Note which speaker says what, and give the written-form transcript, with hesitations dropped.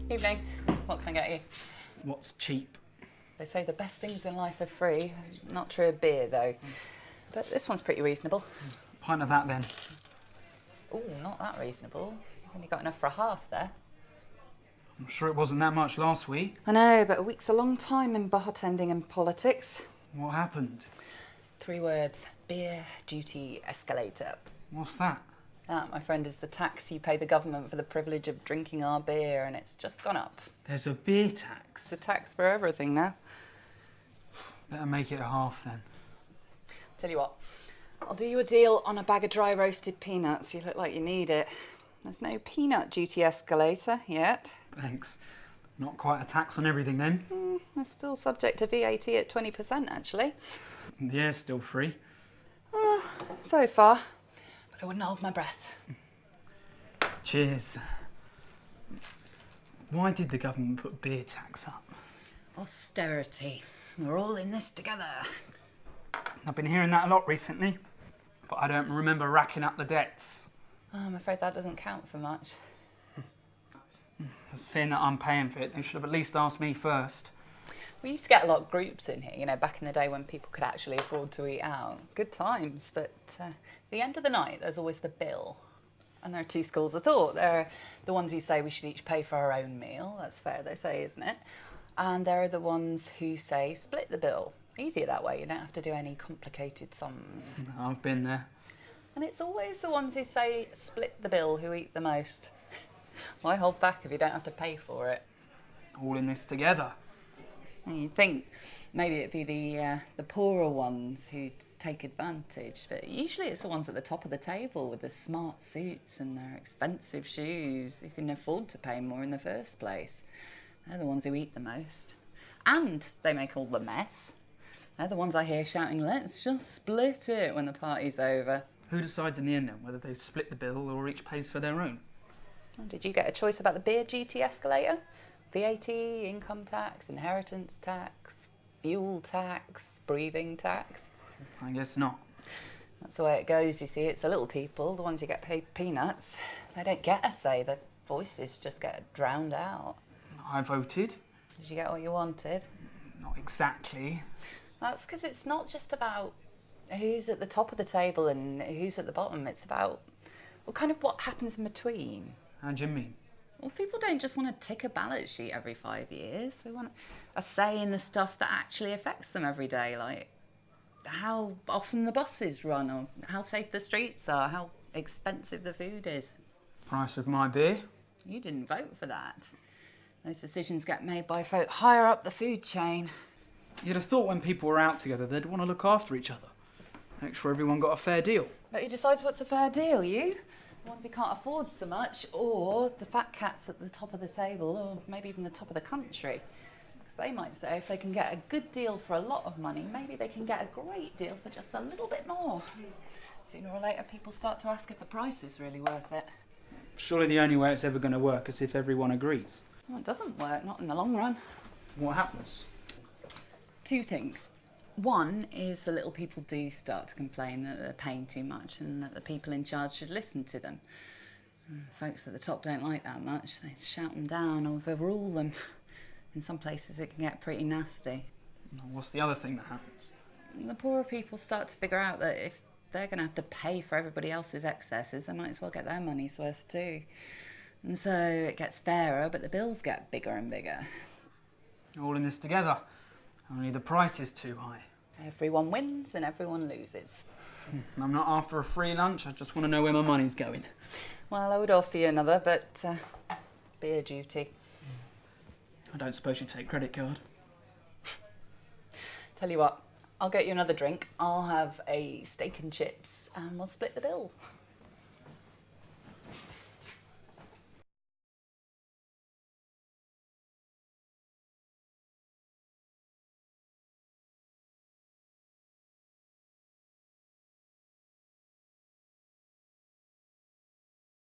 Speaker 1: Evening. What can I get you?
Speaker 2: What's cheap?
Speaker 1: They say the best things in life are free. Not true of beer, though. But this one's pretty reasonable.
Speaker 2: Pint of that, then.
Speaker 1: Ooh, not that reasonable. You've only got enough for a half there.
Speaker 2: I'm sure it wasn't that much last week.
Speaker 1: I know, but a week's a long time in bartending and politics.
Speaker 2: What happened?
Speaker 1: 3 words. Beer duty escalator.
Speaker 2: What's that?
Speaker 1: That, my friend, is the tax you pay the government for the privilege of drinking our beer, and it's just gone up.
Speaker 2: There's a beer tax.
Speaker 1: It's a tax for everything now.
Speaker 2: Better make it a half, then.
Speaker 1: Tell you what, I'll do you a deal on a bag of dry roasted peanuts. You look like you need it. There's no peanut duty escalator yet.
Speaker 2: Thanks. Not quite a tax on everything, then.
Speaker 1: They're still subject to VAT at 20%, actually.
Speaker 2: The air's still free.
Speaker 1: So far. But I wouldn't hold my breath.
Speaker 2: Cheers. Why did the government put beer tax up?
Speaker 1: Austerity. We're all in this together.
Speaker 2: I've been hearing that a lot recently, but I don't remember racking up the debts.
Speaker 1: Oh, I'm afraid that doesn't count for much.
Speaker 2: Seeing that I'm paying for it, they should have at least asked me first.
Speaker 1: We used to get a lot of groups in here, you know, back in the day when people could actually afford to eat out. Good times, but at the end of the night, there's always the bill. And there are 2 schools of thought. There are the ones who say we should each pay for our own meal. That's fair, they say, isn't it? And there are the ones who say split the bill. Easier that way, you don't have to do any complicated sums.
Speaker 2: I've been there.
Speaker 1: And it's always the ones who say split the bill who eat the most. Why hold back if you don't have to pay for it?
Speaker 2: All in this together.
Speaker 1: You'd think maybe it'd be the poorer ones who take advantage, but usually it's the ones at the top of the table with the smart suits and their expensive shoes who can afford to pay more in the first place. They're the ones who eat the most. And they make all the mess. They're the ones I hear shouting, let's just split it when the party's over.
Speaker 2: Who decides in the end then whether they split the bill or each pays for their own?
Speaker 1: Did you get a choice about the beer duty escalator? VAT, income tax, inheritance tax, fuel tax, breathing tax?
Speaker 2: I guess not.
Speaker 1: That's the way it goes, you see. It's the little people, the ones who get paid peanuts. They don't get a say. Their voices just get drowned out.
Speaker 2: I voted.
Speaker 1: Did you get what you wanted?
Speaker 2: Not exactly.
Speaker 1: That's because it's not just about who's at the top of the table and who's at the bottom. It's about what happens in between.
Speaker 2: How do you mean?
Speaker 1: Well, people don't just want to tick a ballot sheet every 5 years. They want a say in the stuff that actually affects them every day, like how often the buses run or how safe the streets are, how expensive the food is.
Speaker 2: Price of my beer?
Speaker 1: You didn't vote for that. Those decisions get made by folk higher up the food chain.
Speaker 2: You'd have thought when people were out together, they'd want to look after each other. Make sure everyone got a fair deal.
Speaker 1: But who decides what's a fair deal, you? The ones who can't afford so much, or the fat cats at the top of the table, or maybe even the top of the country. Because they might say if they can get a good deal for a lot of money, maybe they can get a great deal for just a little bit more. Sooner or later, people start to ask if the price is really worth it.
Speaker 2: Surely the only way it's ever going to work is if everyone agrees.
Speaker 1: Well, it doesn't work, not in the long run.
Speaker 2: What happens?
Speaker 1: 2 things. One is the little people do start to complain that they're paying too much and that the people in charge should listen to them. Folks at the top don't like that much. They shout them down or overrule them. In some places it can get pretty nasty.
Speaker 2: What's the other thing that happens?
Speaker 1: The poorer people start to figure out that if they're going to have to pay for everybody else's excesses, they might as well get their money's worth too. And so it gets fairer, but the bills get bigger and bigger.
Speaker 2: All in this together. Only the price is too high.
Speaker 1: Everyone wins and everyone loses.
Speaker 2: I'm not after a free lunch, I just want to know where my money's going.
Speaker 1: Well, I would offer you another, but beer duty.
Speaker 2: I don't suppose you take credit card?
Speaker 1: Tell you what, I'll get you another drink. I'll have a steak and chips and we'll split the bill.